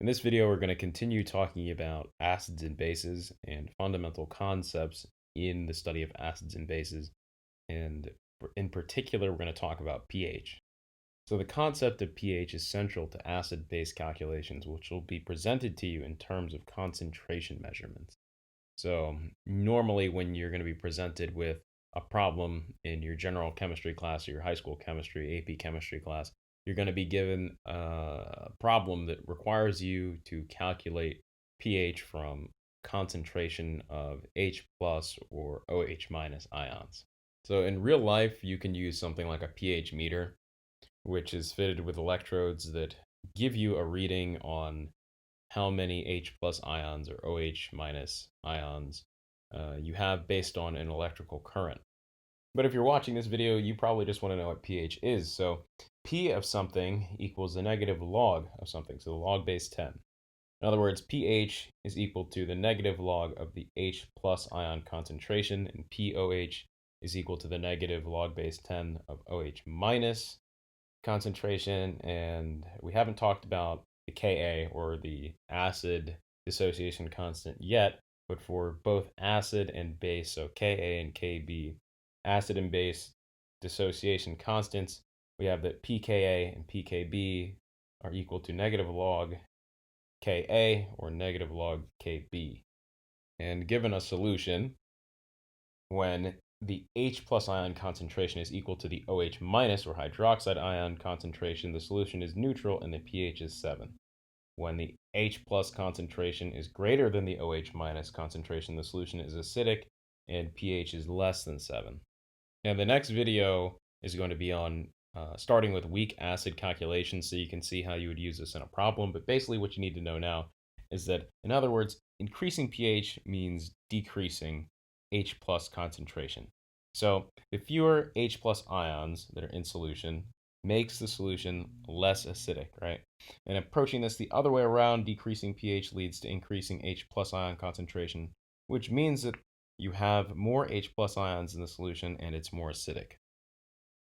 In this video, we're going to continue talking about acids and bases and fundamental concepts in the study of acids and bases. And in particular, we're going to talk about pH. So the concept of pH is central to acid-base calculations, which will be presented to you in terms of concentration measurements. So normally when you're going to be presented with a problem in your general chemistry class or your high school chemistry, AP chemistry class, you're going to be given a problem that requires you to calculate pH from concentration of H plus or OH minus ions. So in real life, you can use something like a pH meter, which is fitted with electrodes that give you a reading on how many H plus ions or OH minus ions you have based on an electrical current. But if you're watching this video, you probably just want to know what pH is. So P of something equals the negative log of something, so the log base 10. In other words, pH is equal to the negative log of the H plus ion concentration, and pOH is equal to the negative log base 10 of OH minus concentration. And we haven't talked about the Ka, or the acid dissociation constant, yet, but for both acid and base, so Ka and Kb, acid and base dissociation constants, we have that pKa and pKb are equal to negative log Ka or negative log Kb. And given a solution, when the H plus ion concentration is equal to the OH minus or hydroxide ion concentration, the solution is neutral and the pH is 7. When the H plus concentration is greater than the OH minus concentration, the solution is acidic and pH is less than 7. And the next video is going to be on starting with weak acid calculations, so you can see how you would use this in a problem. But basically what you need to know now is that, in other words, increasing pH means decreasing H plus concentration. So the fewer H plus ions that are in solution makes the solution less acidic, right? And approaching this the other way around, decreasing pH leads to increasing H plus ion concentration, which means that you have more H plus ions in the solution and it's more acidic.